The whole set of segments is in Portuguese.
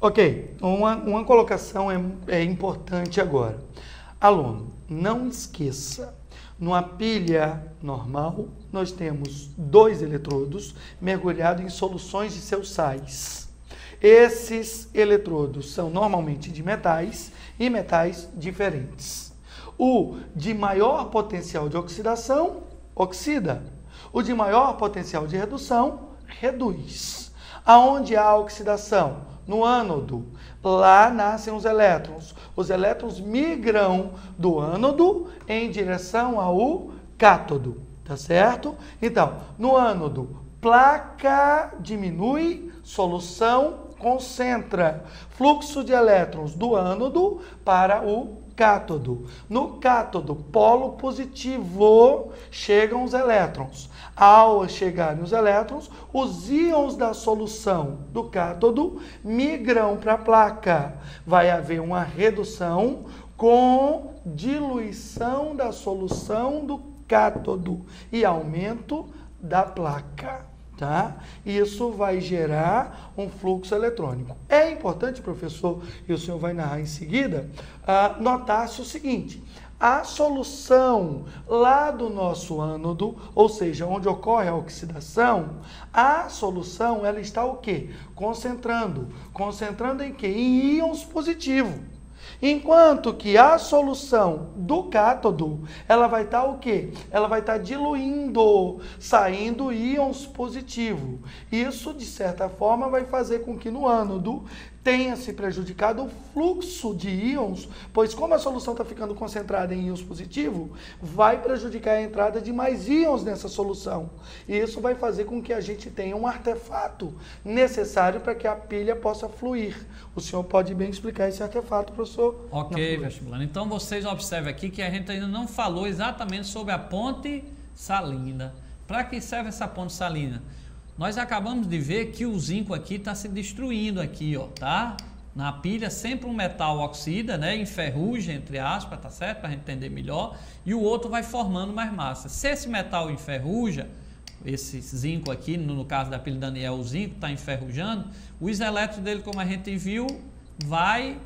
Ok, uma colocação é importante agora. Aluno, não esqueça, numa pilha normal, nós temos 2 eletrodos mergulhados em soluções de seus sais. Esses eletrodos são normalmente de metais e metais diferentes. O de maior potencial de oxidação, oxida. O de maior potencial de redução, reduz. Aonde há oxidação? No ânodo. Lá nascem os elétrons. Os elétrons migram do ânodo em direção ao cátodo. Tá certo? Então, no ânodo, placa diminui, solução concentra. Fluxo de elétrons do ânodo para o cátodo. No cátodo, polo positivo, chegam os elétrons. Ao chegarem os elétrons, os íons da solução do cátodo migram para a placa. Vai haver uma redução com diluição da solução do cátodo e aumento da placa. Tá? Isso vai gerar um fluxo eletrônico. É importante, professor, e o senhor vai narrar em seguida, notar-se o seguinte: a solução lá do nosso ânodo, ou seja, onde ocorre a oxidação, a solução ela está o quê? Concentrando. Concentrando em quê? Em íons positivos. Enquanto que a solução do cátodo, ela vai estar o quê? Ela vai estar diluindo, saindo íons positivos. Isso, de certa forma, vai fazer com que no ânodo tenha se prejudicado o fluxo de íons, pois como a solução está ficando concentrada em íons positivos, vai prejudicar a entrada de mais íons nessa solução. E isso vai fazer com que a gente tenha um artefato necessário para que a pilha possa fluir. O senhor pode bem explicar esse artefato, professor? Ok, vestibulando. Então vocês observem aqui que a gente ainda não falou exatamente sobre a ponte salina. Para que serve essa ponte salina? Nós acabamos de ver que o zinco aqui está se destruindo aqui, ó, tá? Na pilha sempre um metal oxida, né? Enferruja, entre aspas, tá certo? Para a gente entender melhor. E o outro vai formando mais massa. Se esse metal enferruja, esse zinco aqui, no caso da pilha Daniel, o zinco está enferrujando, os elétrons dele, como a gente viu, vai,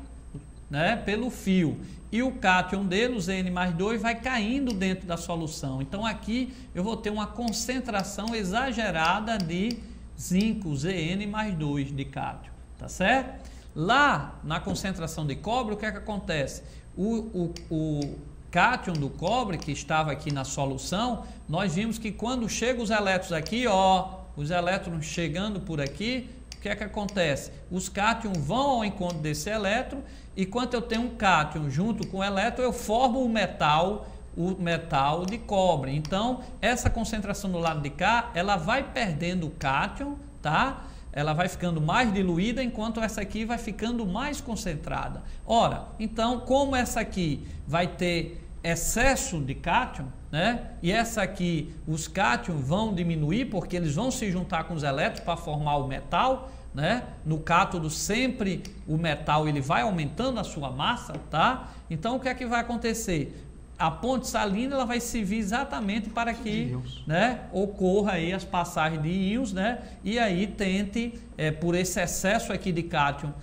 né, pelo fio. E o cátion dele, o Zn+2, vai caindo dentro da solução. Então aqui eu vou ter uma concentração exagerada de zinco, Zn+2 de cátion, tá certo? Lá na concentração de cobre, o que é que acontece? O cátion do cobre, que estava aqui na solução, nós vimos que quando chegam os elétrons aqui, ó, os elétrons chegando por aqui, o que é que acontece? Os cátions vão ao encontro desse elétron, e quando eu tenho um cátion junto com o elétron, eu formo o metal de cobre. Então, essa concentração do lado de cá, ela vai perdendo o cátion, tá? Ela vai ficando mais diluída, enquanto essa aqui vai ficando mais concentrada. Ora, então, como essa aqui vai ter excesso de cátion, né? E essa aqui, os cátions vão diminuir, porque eles vão se juntar com os elétrons para formar o metal, né? No cátodo sempre o metal ele vai aumentando a sua massa, tá? Então o que é que vai acontecer? A ponte salina ela vai servir exatamente para que, né, ocorra aí as passagens de íons, né? E aí tente, por esse excesso aqui de cátion,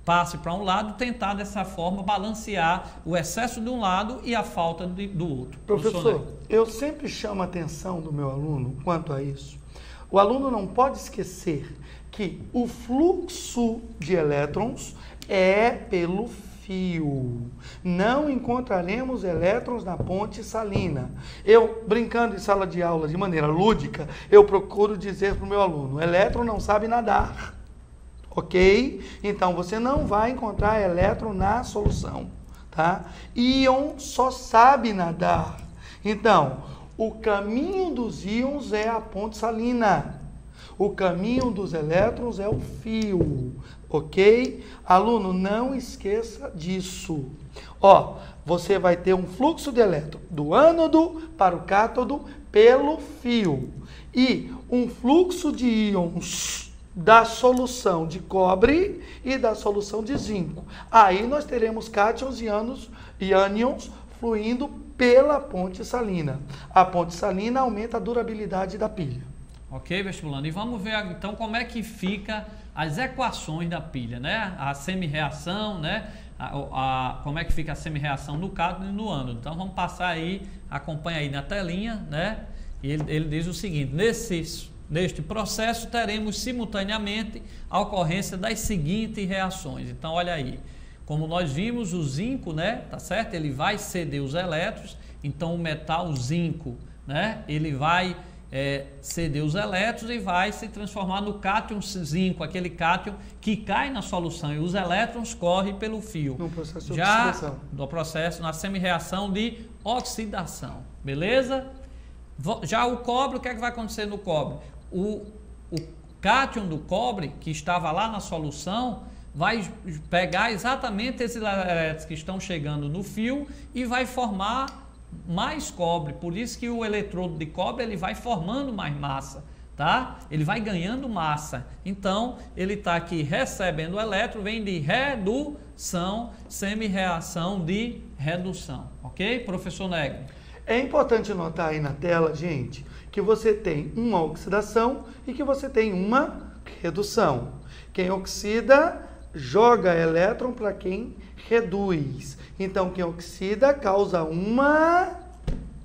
passe para um lado, tentar dessa forma balancear o excesso de um lado e a falta do outro. Professor, eu sempre chamo a atenção do meu aluno quanto a isso. O aluno não pode esquecer que o fluxo de elétrons é pelo fio. Não encontraremos elétrons na ponte salina. Eu, brincando em sala de aula de maneira lúdica, eu procuro dizer para o meu aluno: o elétron não sabe nadar. Ok? Então, você não vai encontrar elétron na solução. Tá? Íon só sabe nadar. Então, o caminho dos íons é a ponte salina. O caminho dos elétrons é o fio, ok? Aluno, não esqueça disso. Ó, você vai ter um fluxo de elétron do ânodo para o cátodo pelo fio. E um fluxo de íons da solução de cobre e da solução de zinco. Aí nós teremos cátions e ânions fluindo pela ponte salina. A ponte salina aumenta a durabilidade da pilha. Ok, vestibulando? E vamos ver então como é que fica as equações da pilha, né? A semi-reação, né? Como é que fica a semi-reação no cátodo e no ânodo. Então vamos passar aí, acompanha aí na telinha, né? E ele diz o seguinte: neste processo teremos simultaneamente a ocorrência das seguintes reações. Então olha aí, como nós vimos, o zinco, né? Tá certo? Ele vai ceder os elétrons, então o metal zinco, né? Ele vai ceder os elétrons e vai se transformar no cátion zinco, aquele cátion que cai na solução e os elétrons correm pelo fio. No processo de oxidação. Do processo, na semi-reação de oxidação, beleza? Já o cobre, o que é que vai acontecer no cobre? O cátion do cobre, que estava lá na solução, vai pegar exatamente esses elétrons que estão chegando no fio e vai formar mais cobre. Por isso que o eletrodo de cobre ele vai formando mais massa, tá? Ele vai ganhando massa. Então, ele está aqui recebendo o elétron, vem de redução, semi-reação de redução. Ok, professor Negri? É importante notar aí na tela, gente, que você tem uma oxidação e que você tem uma redução. Quem oxida joga elétron para quem reduz. Então, quem oxida causa uma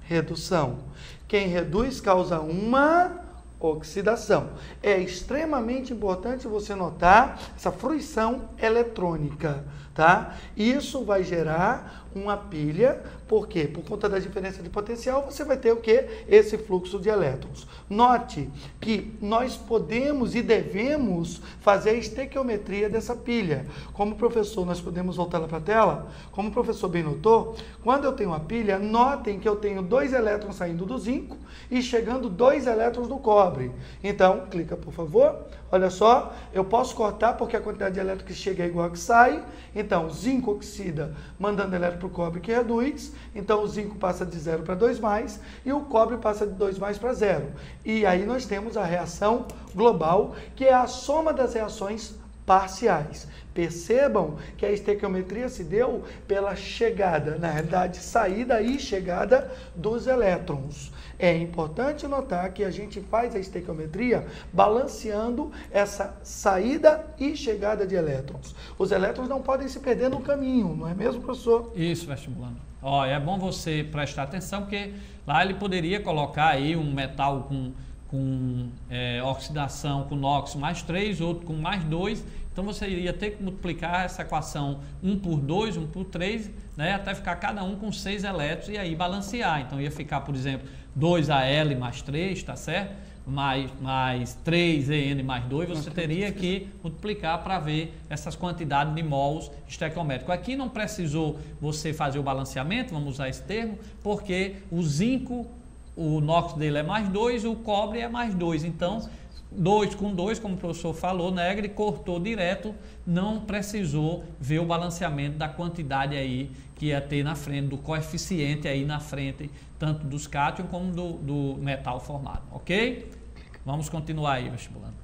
redução. Quem reduz causa uma oxidação. É extremamente importante você notar essa fruição eletrônica, tá? Isso vai gerar uma pilha, por quê? Por conta da diferença de potencial, você vai ter o quê? Esse fluxo de elétrons. Note que nós podemos e devemos fazer a estequiometria dessa pilha. Como professor, nós podemos voltar lá para a tela? Como o professor bem notou, quando eu tenho uma pilha, notem que eu tenho 2 elétrons saindo do zinco e chegando 2 elétrons do cobre. Então, clica por favor. Olha só, eu posso cortar porque a quantidade de elétrons que chega é igual a que sai. Então, zinco oxida, mandando elétron para o cobre que reduz. Então, o zinco passa de 0 para 2 mais e o cobre passa de 2 mais para 0. E aí nós temos a reação global, que é a soma das reações parciais. Percebam que a estequiometria se deu pela chegada, na realidade, saída e chegada dos elétrons. É importante notar que a gente faz a estequiometria balanceando essa saída e chegada de elétrons. Os elétrons não podem se perder no caminho, não é mesmo, professor? Isso, vestibulando. Ó, é bom você prestar atenção, porque lá ele poderia colocar aí um metal com oxidação com NOx mais 3, outro com mais 2, então você iria ter que multiplicar essa equação 1 por 2, 1 por 3, né, até ficar cada um com 6 elétrons e aí balancear. Então ia ficar, por exemplo, 2Al mais 3, tá certo? Mais 3En mais 2, você teria que multiplicar para ver essas quantidades de mols estequiométricos. Aqui não precisou você fazer o balanceamento, vamos usar esse termo, porque o zinco, o NOx dele é mais 2, o cobre é mais 2. Então, 2 com 2, como o professor falou, Negri cortou direto, não precisou ver o balanceamento da quantidade aí que ia ter na frente, do coeficiente aí na frente, tanto dos cátions como do metal formado, ok? Vamos continuar aí, vestibulando.